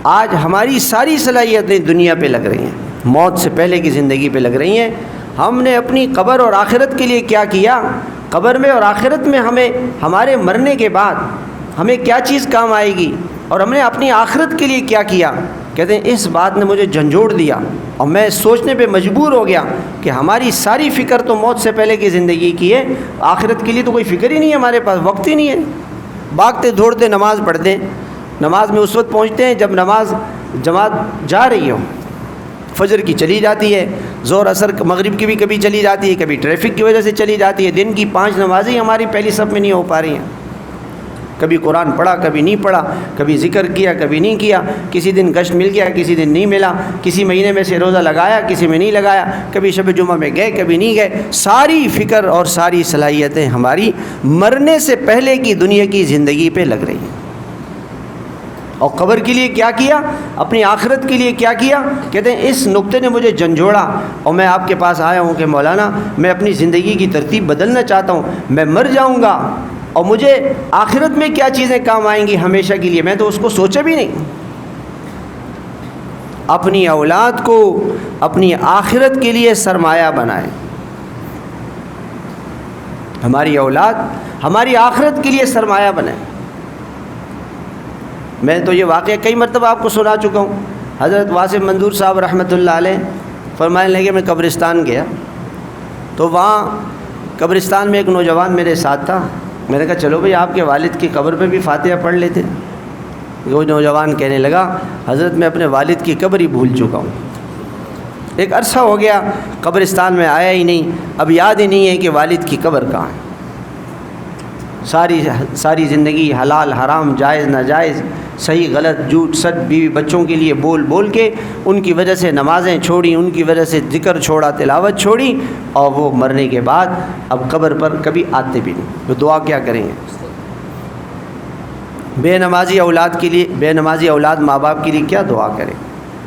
آج ہماری ساری صلاحیتیں دنیا پہ لگ رہی ہیں، موت سے پہلے کی زندگی پہ لگ رہی ہیں۔ ہم نے اپنی قبر اور آخرت کے لیے کیا کیا؟ قبر میں اور آخرت میں ہمارے مرنے کے بعد ہمیں کیا چیز کام آئے گی، اور ہم نے اپنی آخرت کے لیے کیا کیا؟ کہتے ہیں اس بات نے مجھے جھنجھوڑ دیا اور میں سوچنے پہ مجبور ہو گیا کہ ہماری ساری فکر تو موت سے پہلے کی زندگی کی ہے، آخرت کے لیے تو کوئی فکر ہی نہیں ہے، ہمارے پاس وقت ہی نہیں ہے۔ بھاگتے دوڑتے نماز پڑھتے ہیں، نماز میں اس وقت پہنچتے ہیں جب نماز جماعت جا رہی ہو، فجر کی چلی جاتی ہے، ظہر عصر مغرب کی بھی کبھی چلی جاتی ہے، کبھی ٹریفک کی وجہ سے چلی جاتی ہے، دن کی 5 نمازیں ہماری پہلی صف میں نہیں ہو پا رہی ہیں۔ کبھی قرآن پڑھا، کبھی نہیں پڑھا، کبھی ذکر کیا، کبھی نہیں کیا، کسی دن گشت مل گیا، کسی دن نہیں ملا، کسی مہینے میں سے روزہ لگایا، کسی میں نہیں لگایا، کبھی شب جمعہ میں گئے، کبھی نہیں گئے۔ ساری فکر اور ساری صلاحیتیں ہماری مرنے سے پہلے کی دنیا کی زندگی پہ لگ رہی ہیں۔ اور قبر کے لیے کیا کیا؟ اپنی آخرت کے لیے کیا کیا؟ کہتے ہیں اس نقطے نے مجھے جھنجھوڑا اور میں آپ کے پاس آیا ہوں کہ مولانا میں اپنی زندگی کی ترتیب بدلنا چاہتا ہوں، میں مر جاؤں گا اور مجھے آخرت میں کیا چیزیں کام آئیں گی ہمیشہ کے لیے، میں تو اس کو سوچا بھی نہیں۔ اپنی اولاد کو اپنی آخرت کے لیے سرمایہ بنائیں۔ ہماری اولاد ہماری آخرت کے لیے سرمایہ بنائیں۔ میں تو یہ واقعہ کئی مرتبہ آپ کو سنا چکا ہوں۔ حضرت واسف منظور صاحب رحمۃ اللہ علیہ فرمانے لگے میں قبرستان گیا تو وہاں قبرستان میں ایک نوجوان میرے ساتھ تھا۔ میں نے کہا چلو بھئی آپ کے والد کی قبر پہ بھی فاتحہ پڑھ لیتے۔ وہ نوجوان کہنے لگا حضرت میں اپنے والد کی قبر ہی بھول چکا ہوں، ایک عرصہ ہو گیا قبرستان میں آیا ہی نہیں، اب یاد ہی نہیں ہے کہ والد کی قبر کہاں ہے۔ ساری زندگی حلال حرام جائز ناجائز صحیح غلط جھوٹ سچ بیوی بچوں کے لیے بول بول کے ان کی وجہ سے نمازیں چھوڑی، ان کی وجہ سے ذکر چھوڑا، تلاوت چھوڑی، اور وہ مرنے کے بعد اب قبر پر کبھی آتے بھی نہیں۔ وہ دعا کیا کریں گے؟ بے نمازی اولاد ماں باپ کے لیے کیا دعا کریں؟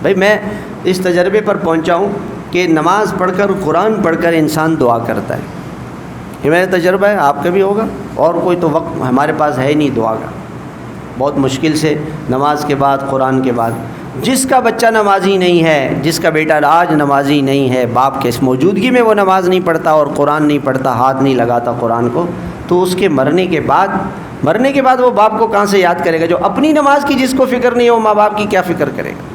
بھائی میں اس تجربے پر پہنچا ہوں کہ نماز پڑھ کر قرآن پڑھ کر انسان دعا کرتا ہے۔ یہ میرا تجربہ ہے، آپ کا بھی ہوگا، اور کوئی تو وقت ہمارے پاس ہے نہیں دعا کا، بہت مشکل سے نماز کے بعد قرآن کے بعد۔ جس کا بچہ نمازی نہیں ہے، جس کا بیٹا آج نمازی نہیں ہے، باپ کے اس موجودگی میں وہ نماز نہیں پڑھتا اور قرآن نہیں پڑھتا، ہاتھ نہیں لگاتا قرآن کو، تو اس کے مرنے کے بعد وہ باپ کو کہاں سے یاد کرے گا؟ جو اپنی نماز کی جس کو فکر نہیں ہو، ماں باپ کی کیا فکر کرے گا؟